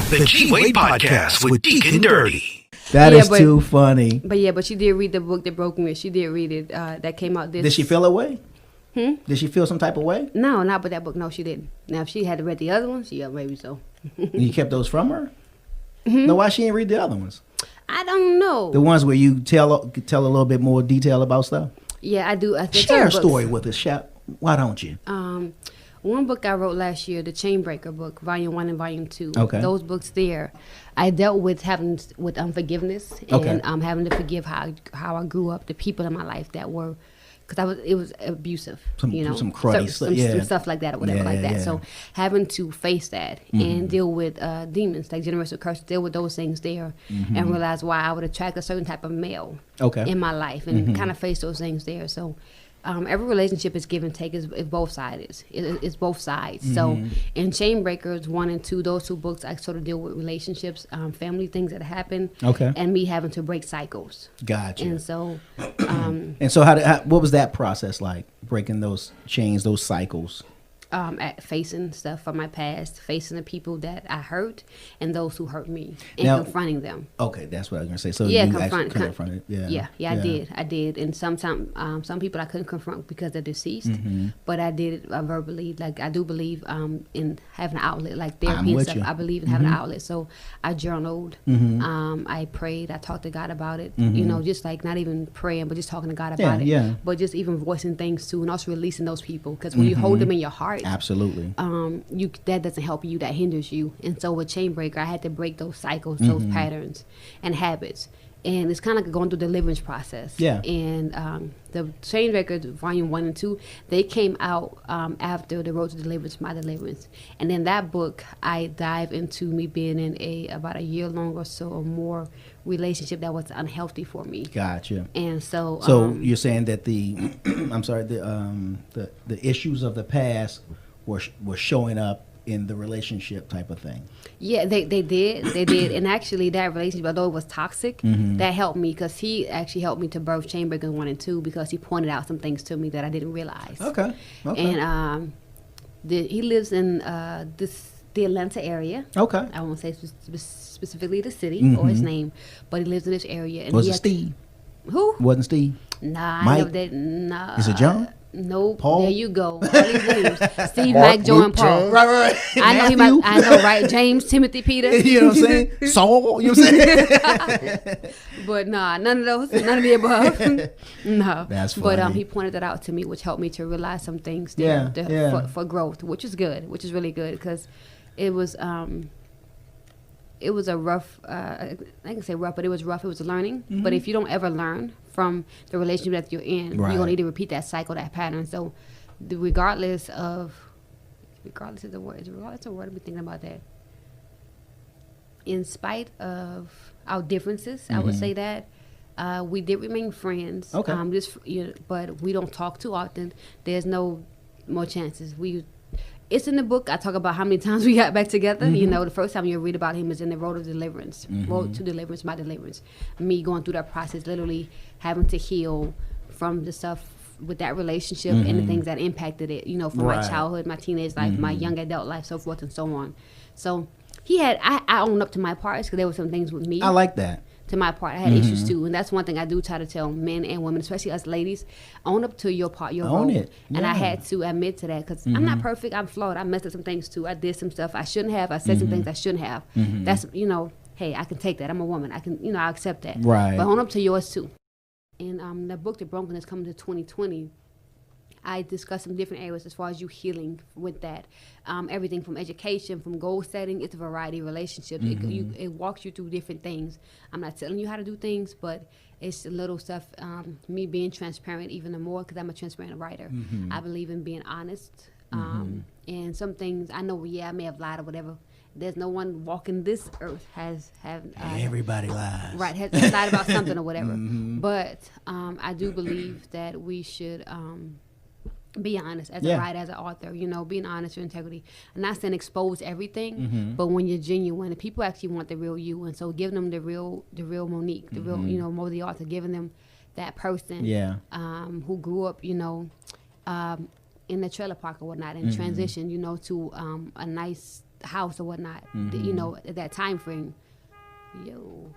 The G-Wade Podcast with Deacon Dirty. That is too funny. But she did read the book that broke me. She did read it. That came out this. Did she feel a way? Did she feel some type of way? No, not with that book. No, she didn't. Now, if she had read the other one, maybe so. You kept those from her? No, why she didn't read the other ones? I don't know. The ones where you tell a little bit more detail about stuff? Yeah, I do. Share a story with us, Shep. Why don't you? One book I wrote last year, the Chainbreaker book, Volume 1 and Volume 2. Okay. Those books there, I dealt with unforgiveness and having to forgive how I grew up, the people in my life that were, because it was abusive, some cruddy stuff, some stuff like that or whatever that. Yeah. So having to face that and deal with demons like generational curses, deal with those things there, and realize why I would attract a certain type of male in my life, and kind of face those things there. So every relationship is give and take. It's both sides. It's both sides. So in Chainbreakers 1 and 2, those two books, I sort of deal with relationships, family things that happen, and me having to break cycles. Gotcha. And so, what was that process like? Breaking those chains, those cycles. At facing stuff from my past, facing the people that I hurt and those who hurt me, and confronting them. Okay, that's what I was gonna say. So you confronted. I did. And sometimes some people I couldn't confront because they're deceased, but I did it verbally. Like I do believe in having an outlet, like therapy and stuff. I believe in having an outlet. So I journaled. I prayed. I talked to God about it. You know, just like not even praying, but just talking to God about it. But just even voicing things too, and also releasing those people, because when you hold them in your heart. Absolutely. That doesn't help you. That hinders you. And so with Chainbreaker, I had to break those cycles, those patterns, and habits. And it's kind of like going through the deliverance process. Yeah. And the Chainbreaker Volume 1 and 2, they came out after the Road to Deliverance, My Deliverance. And in that book, I dive into me being in about a year long or so or more relationship that was unhealthy for me. Gotcha. And so you're saying that the the issues of the past were showing up in the relationship type of thing. Yeah, they did. And actually that relationship, although it was toxic, that helped me, because he actually helped me to birth Chainbreaker 1 and 2, because he pointed out some things to me that I didn't realize. Okay. And he lives in the Atlanta area. Okay. I won't say specifically the city or his name, but he lives in this area. And was it Steve? Who? Wasn't Steve? Nah, Mike? I never did. Nah. Is it John? Nope. Paul? There you go. All these names. Steve, Mike, Joe, and Paul. Right. I know I know, right? James, Timothy, Peter. You know what I'm saying? Saul, you know what I'm saying? But nah, none of those. None of the above. No. That's funny. But he pointed that out to me, which helped me to realize some things for growth, which is good, which is really good, because it was a rough, I can say rough, but it was rough. It was learning. But if you don't ever learn from the relationship that you're in, you're going to need to repeat that cycle, that pattern. So regardless of the word, I've been thinking about that. In spite of our differences, I would say that, we did remain friends. Okay. But we don't talk too often. There's no more chances. It's in the book. I talk about how many times we got back together. You know, the first time you read about him is in the Road of Deliverance, Road to Deliverance, My Deliverance. Me going through that process, literally having to heal from the stuff with that relationship and the things that impacted it, you know, from my childhood, my teenage life, my young adult life, so forth and so on. So I own up to my parts, because there were some things with me. I like that. To my part, I had issues too, and that's one thing I do try to tell men and women, especially us ladies, own up to your part, your role. Own it. And I had to admit to that, because I'm not perfect. I'm flawed. I messed up some things too. I did some stuff I shouldn't have. I said some things I shouldn't have. That's, you know, hey, I can take that. I'm a woman. I can, you know, I accept that. Right. But own up to yours too. And the book, The Brokenness, coming to 2020. I discuss some different areas as far as you healing with that. Everything from education, from goal setting, it's a variety of relationships. It walks you through different things. I'm not telling you how to do things, but it's the little stuff, me being transparent even more, because I'm a transparent writer. I believe in being honest. And some things, I know, I may have lied or whatever. There's no one walking this earth everybody lies. Right, has lied about something or whatever. But I do believe that we should... be honest as a writer, as an author, you know, being honest, your integrity. I'm not saying expose everything, but when you're genuine, and people actually want the real you, and so giving them the real Monique, the real, you know, more the author, giving them that person who grew up, you know, in the trailer park or whatnot, and transitioned, you know, to a nice house or whatnot. You know, at that time frame. Yo.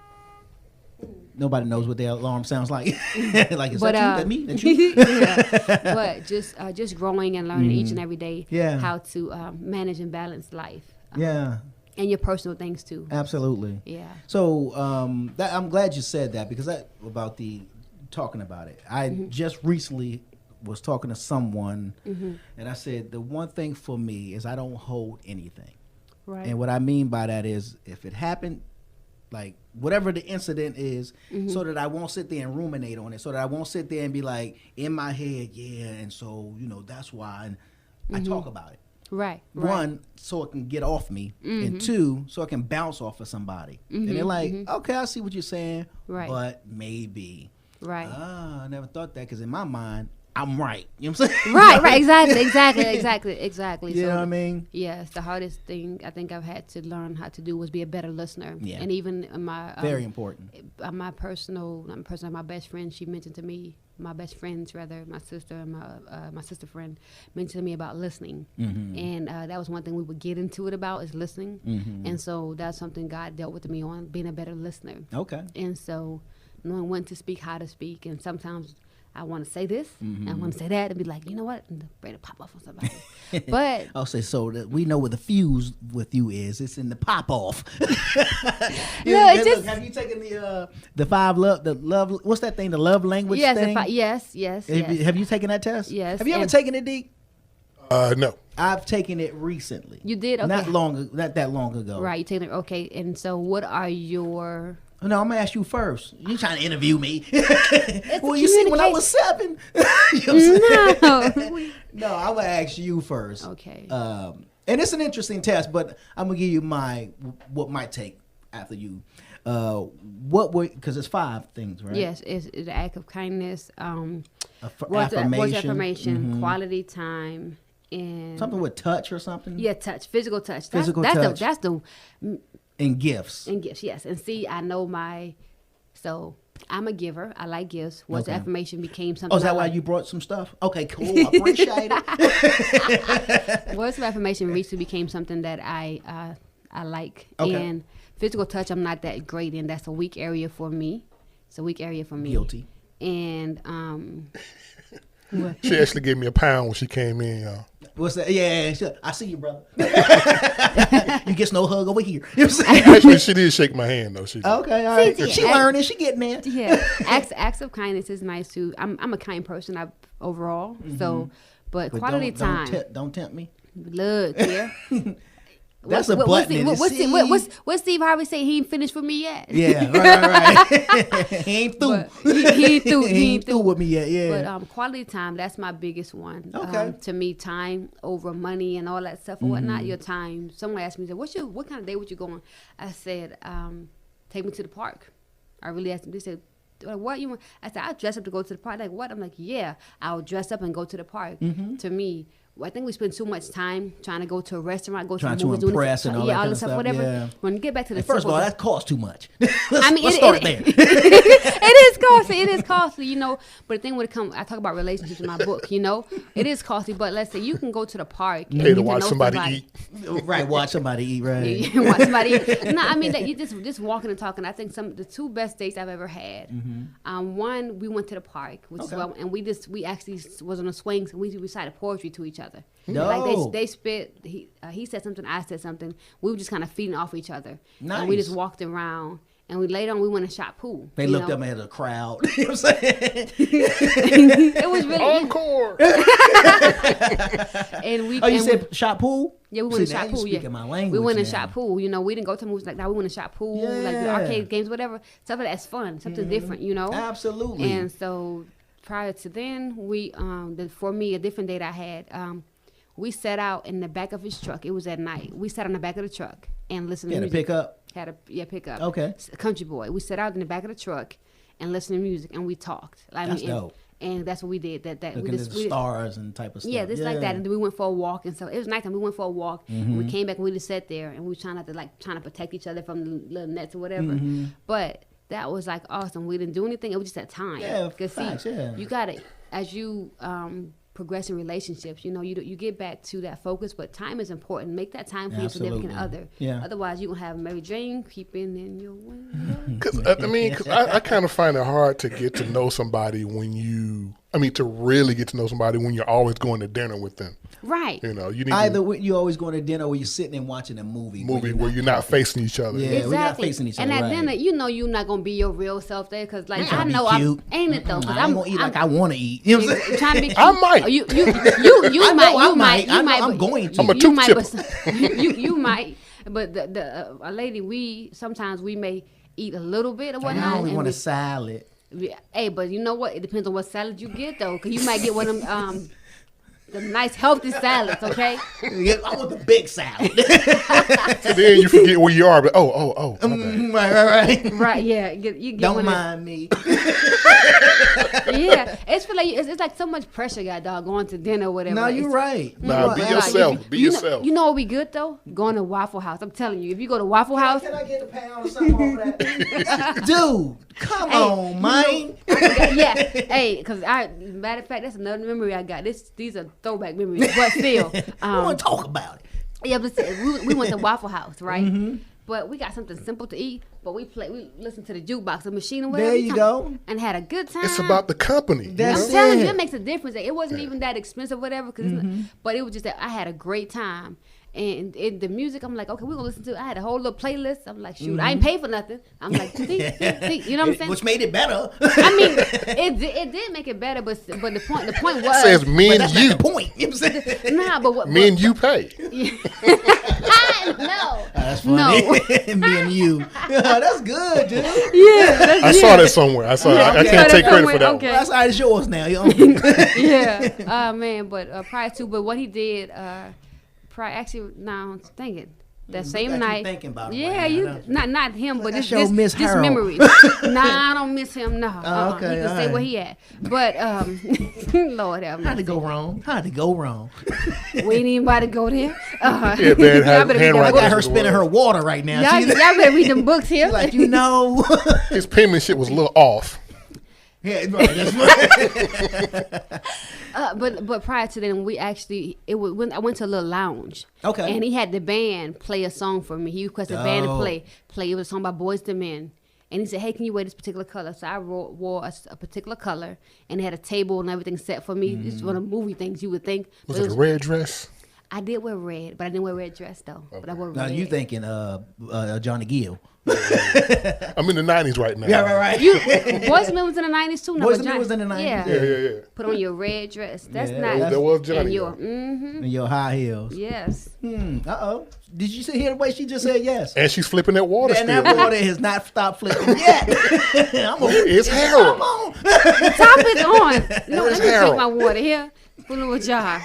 Nobody knows what their alarm sounds like. Like, is that you? That me? That you? Yeah. But just growing and learning each and every day how to manage and balance life. And your personal things too. Absolutely. Yeah. So I'm glad you said that, because about the talking about it. I just recently was talking to someone, and I said the one thing for me is I don't hold anything. Right. And what I mean by that is, if it happened, like whatever the incident is, so that I won't sit there and ruminate on it, so that I won't sit there and be like in my head, and so that's why. And I talk about it. Right. One, so it can get off me, and two, so it can bounce off of somebody. And they're like, okay, I see what you're saying, but maybe. Right. I never thought that, because in my mind, I'm right. You know what I'm saying? Right, exactly. You so, know what I mean? Yes, the hardest thing I think I've had to learn how to do was be a better listener. Yeah. And even my very important. My my best friend, she mentioned to me, my best friends rather, my sister and my sister friend mentioned to me about listening, and that was one thing we would get into it about, is listening, and so that's something God dealt with me on, being a better listener. Okay. And so knowing when to speak, how to speak, and sometimes I want to say this, and I want to say that, and be like, you know what, and ready to pop off on somebody. But I'll say, so that we know where the fuse with you is. It's in the pop off. Have you taken the love? What's that thing? The love language thing? Yes. Have you taken that test? Yes. Have you ever taken it, D? No. I've taken it recently. You did? Okay. Not that long ago. Right. You taken it. Okay. And so, what are your? No, I'm gonna ask you first. You trying to interview me? Well, you see, when I was 7. You know what I'm saying? No, I'm gonna ask you first. Okay. And it's an interesting test, but I'm gonna give you what might take after you. Because it's 5 things, right? Yes, it's the act of kindness, words affirmation, of affirmation, quality time, and something with touch or something. Yeah, touch, physical touch. That's the and gifts. And gifts, yes. And see, I know so I'm a giver. I like gifts. Words of affirmation became something. Oh, is that why you brought some stuff? Okay, cool. I appreciate it. Words of affirmation recently became something that I like. Okay. And physical touch, I'm not that great in. That's a weak area for me. Guilty. And she actually gave me a pound when she came in, y'all. What's that? Yeah, I see you, brother. You get no hug over here. You know what I'm saying? Actually, she did shake my hand, though. Okay, all right. She learning. She getting there. Yeah, acts of kindness is nice too. I'm a kind person overall. So, but quality time. Don't tempt me. Look, yeah. That's a button. What's Steve Harvey say? He ain't finished with me yet. Yeah, right. He ain't through. He ain't through with me yet. Yeah. But quality time, that's my biggest one. Okay. To me, time over money and all that stuff or whatnot. Your time. Someone asked me, what kind of day would you go on? I said, take me to the park. I really asked them. They said, what you want? I said, I'll dress up to go to the park. Like, what? I'm like, yeah, I'll dress up and go to the park. To me, I think we spend too much time trying to go to a restaurant, trying to movies, to impress and all that kind of stuff. Whatever. Yeah. When you get back to the first of all, that costs too much. Let's start there. It is costly, you know. But the thing when it comes, I talk about relationships in my book, you know. It is costly, but let's say you can go to the park. Pay to watch somebody eat. Right, watch somebody eat, right. Watch somebody eat. No, I mean, that you just walking and talking. I think the 2 best dates I've ever had. One, we went to the park, which is well, and we actually was on the swings and we recited poetry to each other. No. Like they spit. He said something. I said something. We were just kind of feeding off each other. Nice. And we just walked around. And later on, we went and shot pool. They looked up and had a crowd. You know what I'm saying? It was really encore. And we. You said shot pool? Yeah, we went and shot pool. Yeah, my language. We went and now. shot pool. You know, we didn't go to movies like that. We went and shot pool, like the arcade games, whatever. Stuff that's fun, something different. You know. Absolutely. And so prior to then, we for me a different date I had. We sat out in the back of his truck. It was at night. We sat on the back of the truck and listened to music. Had a pickup. Okay. Country boy. We sat out in the back of the truck and listened to music and we talked. That's dope. And that's what we did. Looking at the stars and type of stuff. Yeah, like that. And then we went for a walk and so it was nighttime. We went for a walk and we came back and we just sat there and we were trying to protect each other from the little nets or whatever. But that was awesome. We didn't do anything. It was just that time. Yeah, because facts, you got to, as you progressing relationships. You know, you get back to that focus, but time is important. Make that time for your Absolutely. significant other. Yeah. Otherwise, you're going to have Mary Jane creeping in your window. Cause I kind of find it hard to get to know somebody to really get to know somebody when you're always going to dinner with them. Right. You know, you need Either you're always going to dinner or you're sitting and watching a movie where you're not facing each other. Yeah, Exactly. we're not facing each other. And at right. dinner, you know you're not gonna be your real self there, cause like I'm I know trying to be cute. ain't it though? Cause I ain't gonna eat like I want to eat. You know what I'm saying? trying to be cute. I might. You I know I might. You might. I'm going to. I'm a You tooth might. chipper. But you might. But a lady, sometimes we may eat a little bit or whatnot. I only and want we- a salad. Hey, but you know what? It depends on what salad you get though, cause you might get one of them the nice healthy salads. Okay. Yeah, I want the big salad. And then you forget where you are. But my bad. right. Right. Yeah. You get Don't one mind me. Yeah, it's like so much pressure, got dog, going to dinner or whatever. No, you're right. Nah, be You're right. yourself. Be yourself. You know what be good though? Going to Waffle House. I'm telling you, if you go to Waffle House, Can I get a pound or something off that? Dude, come on, man. yeah. Hey, because matter of fact, that's another memory I got. These are throwback memories, but still, I want to talk about it. yeah. But we went to Waffle House, right? Mm-hmm. But we got something simple to eat. But we listened to the jukebox, the machine, or whatever. There you go. And had a good time. It's about the company. That's I'm telling you, it. it makes a difference. It wasn't even that expensive, whatever. But it was just that I had a great time. And the music, I'm like, okay, we're gonna listen to it. I had a whole little playlist. I'm like, shoot, I ain't paid for nothing. I'm like, see, you know what I'm saying? Which made it better. I mean, it did make it better, but the point was, It says me But and that's you. not the point. You know what I'm saying? nah, but what Me and you pay. no, That's no, funny. Me and you. That's good, dude. yeah, I saw that somewhere. I saw. I Okay. can't take credit for Somewhere, that. okay. That's all right, it's yours now. yeah, man. But prior to, but what he did, actually, now dang it. That same at you night, thinking about him yeah, right now, you don't you? not him, but That's this your Miss this Harold. memory. Nah, I don't miss him. No, okay, he can say alright. where he at. But Lord have How'd it mercy. go wrong? How'd it go wrong? We ain't even about to go there. Yeah, man. Y'all better read I handwriting. them got her books. spinning her water right now. Y'all She's better read them books here. like, you know. His penmanship was a little off. Yeah, right. That's right. But prior to then, I went to a little lounge. Okay. And he had the band play a song for me. He requested the band to play. It was a song by Boyz II Men. And he said, hey, can you wear this particular color? So I wore a particular color, and they had a table and everything set for me. It's one of the movie things you would think. Was But it a red dress? I did wear red, but I didn't wear red dress though. But I wore Now red. you thinking Johnny Gill. I'm in the 90s right now. Yeah, right. Boyz II Men was in the 90s too. No, Boyz but II Men was in the 90s. Yeah. Yeah. Put on your red dress. That's Yeah, nice. That was Johnny. And your, though. And your high heels. yes. Uh-oh. Did you hear the way she just said yes? And she's flipping that water And still. that water has not stopped flipping yet. It's Harold. Come on. The top is on. No, let me Harold. drink my water here. Put in a jar.